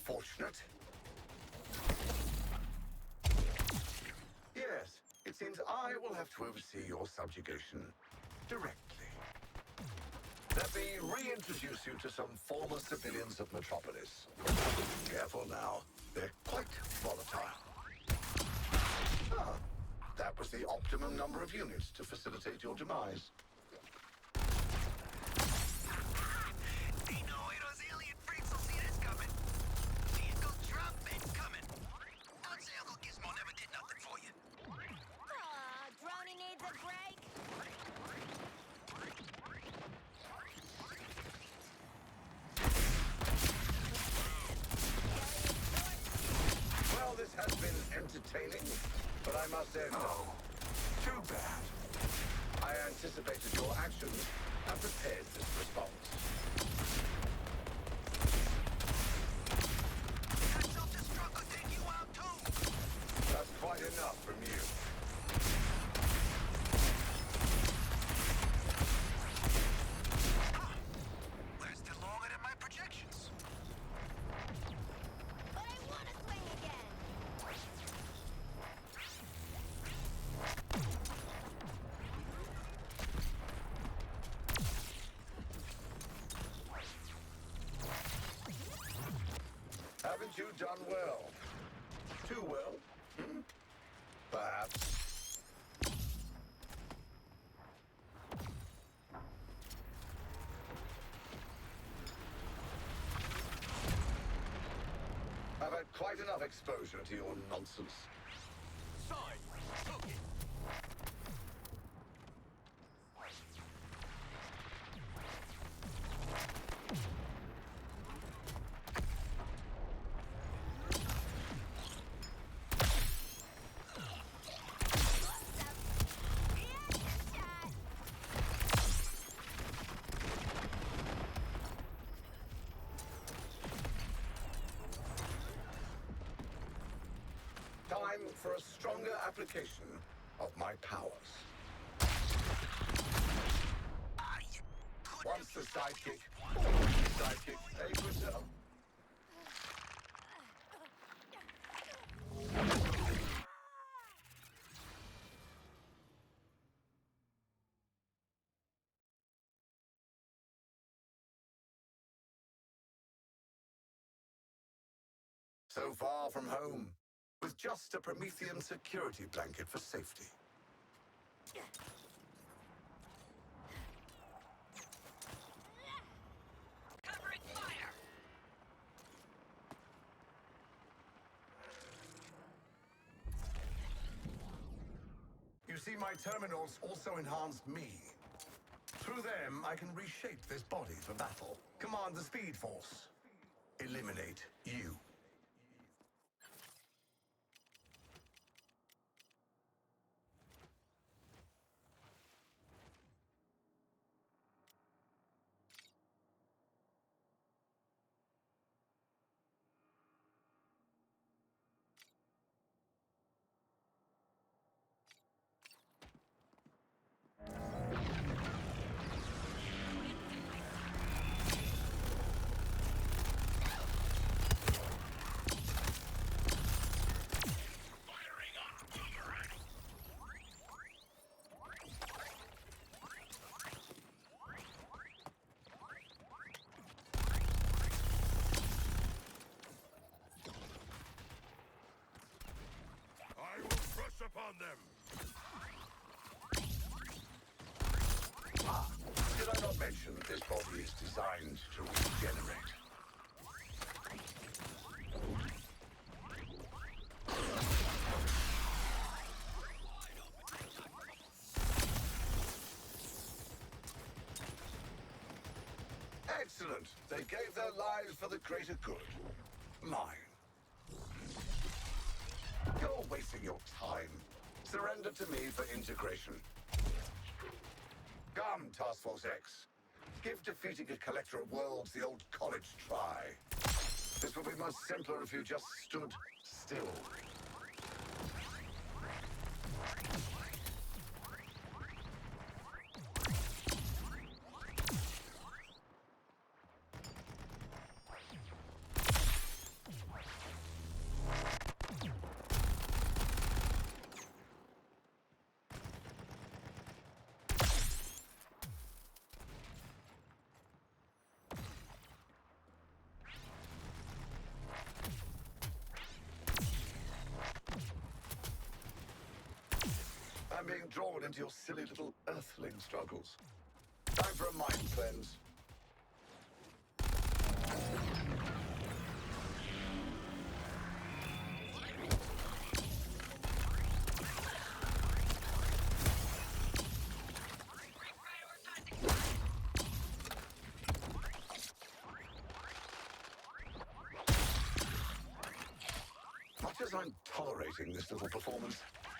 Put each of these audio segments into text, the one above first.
unfortunate. Yes, it seems I will have to oversee your subjugation directly. Let me reintroduce you to some former civilians of Metropolis. Careful now, they're quite volatile. Ah, that was the optimum number of units to facilitate your demise. They know those alien freaks will see this coming. Vehicle drop and coming. Don't say Uncle Gizmo never did nothing for you. Aw, Droney needs a break. Well, this has been entertaining, but I must say no. Too bad. I anticipated your actions and prepared this response. That self-destruct could take you out too. That's quite enough from you. Lasted longer than my projections. But I want to swing again. Haven't you done well? Too well? Hmm? Perhaps. I've had quite enough exposure to your nonsense. Side, took it. Time for a stronger application of my powers. Once the sidekick, always the sidekick. Hey, good job. So far from home, with just a Promethean security blanket for safety. Covering fire. You see, my terminals also enhance me. Through them, I can reshape this body for battle. Command the Speed Force. Eliminate you. Upon them. Ah, did I not mention that this body is designed to regenerate? Excellent. They gave their lives for the greater good. Mine. You're wasting your time. Surrender to me for integration. Come, Task Force X. Give defeating a collector of worlds the old college try. This would be much simpler if you just stood still. drawn into your silly little earthling struggles. Time for a mind cleanse. Much as I'm tolerating this little performance,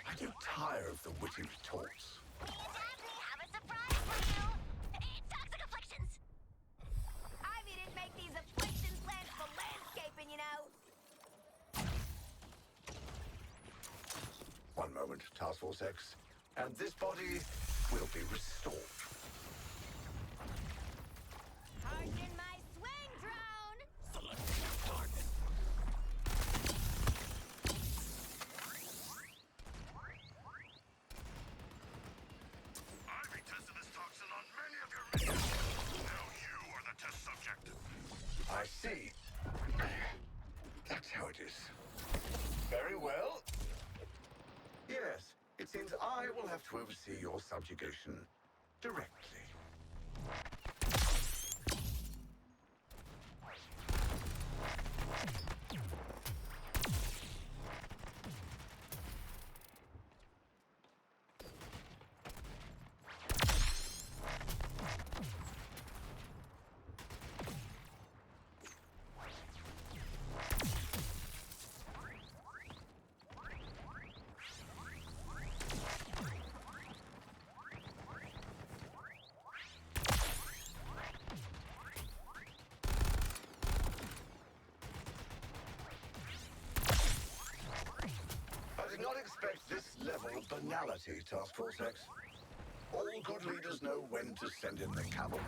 I do tire of the witty retorts. Me and Daphne have a surprise for you. It's toxic afflictions. Ivy didn't make these affliction plants for landscaping, you know. One moment, Task Force X, and this body will be restored. Harken my swing drone. Ivy tested this toxin on many of your minions. Now you are the test subject. I see. That's how it is. Very well. Yes, it seems I will have to oversee your subjugation directly. I did not expect this level of banality, Task Force X. All good leaders know when to send in the cavalry.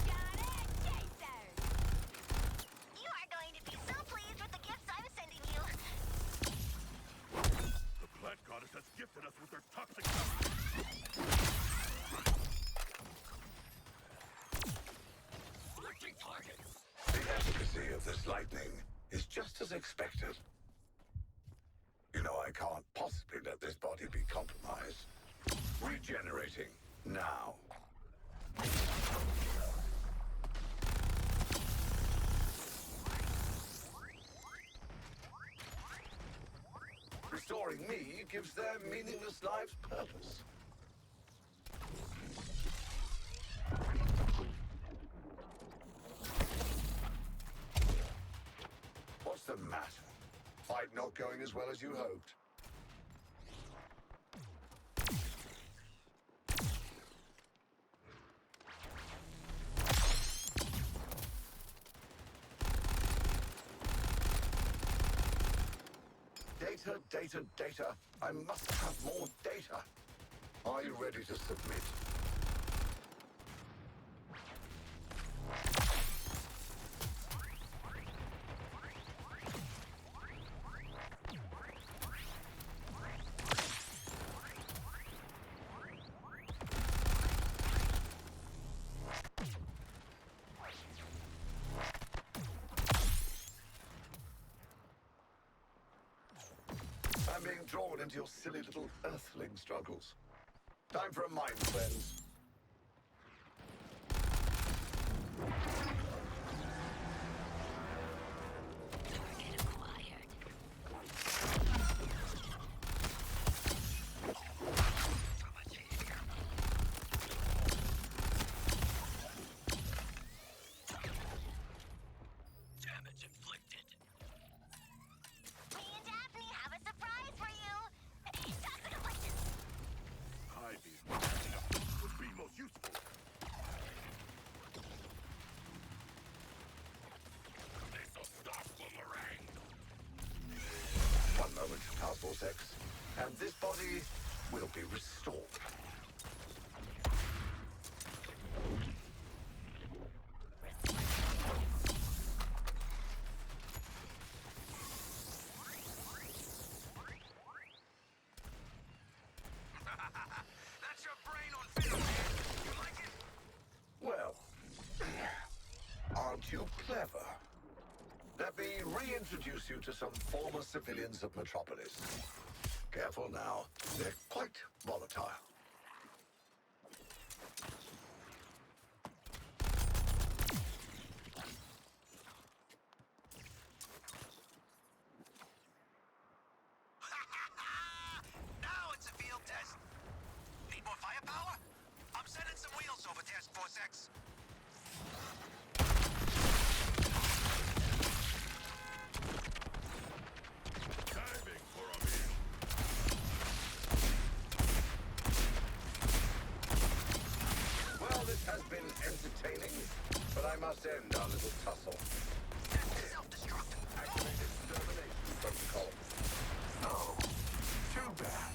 Got it, Chaser. You are going to be so pleased with the gifts I'm sending you. The plant goddess has gifted us with her toxic power. Selecting targets. The efficacy of this lightning is just as expected. You know I can't possibly let this body be compromised. Regenerating now. Restoring me gives their meaningless lives purpose. What's the matter? Fight not going as well as you hoped. Data, data, data. I must have more data. Are you ready to submit? I'm being drawn into your silly little earthling struggles. Time for a mind cleanse. Target acquired. Damage inflicted. Me and Daphne have a surprise for you. It's toxic afflictions. Ivy's matching up would be most useful. reintroduce you to some former civilians of Metropolis. Careful now, they're quite volatile. Now it's a field test. Need more firepower? I'm sending some wheels over Task Force X. Diving for a meal. Well, this has been entertaining, but I must end our little tussle. That's self-destruct. Activate extermination protocol. Oh, too bad.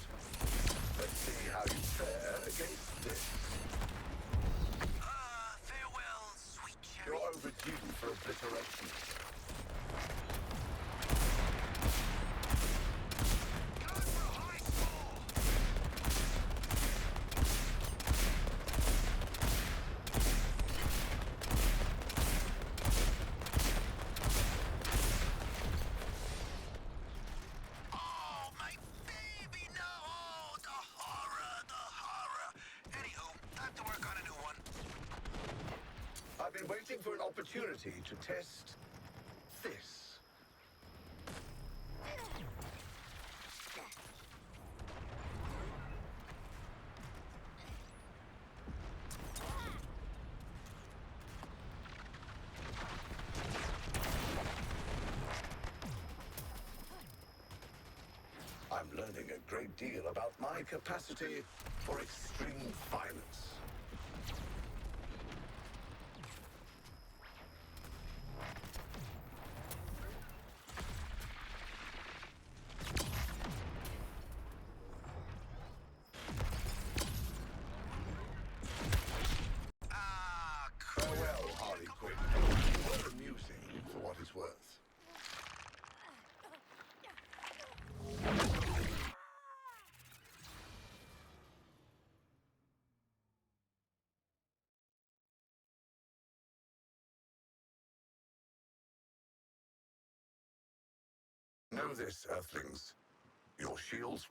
Let's see how you fare against this. Farewell, sweet cherry. You're overdue for obliteration. Going for a high score. Oh, my baby, no! Oh, the horror, the horror. Anywho, I have to work on a new one. I've been waiting for an opportunity to test this. I'm learning a great deal about my capacity for extreme violence. Farewell, Harley Quinn. You were amusing for what it's worth. Know this, Earthlings. Your shields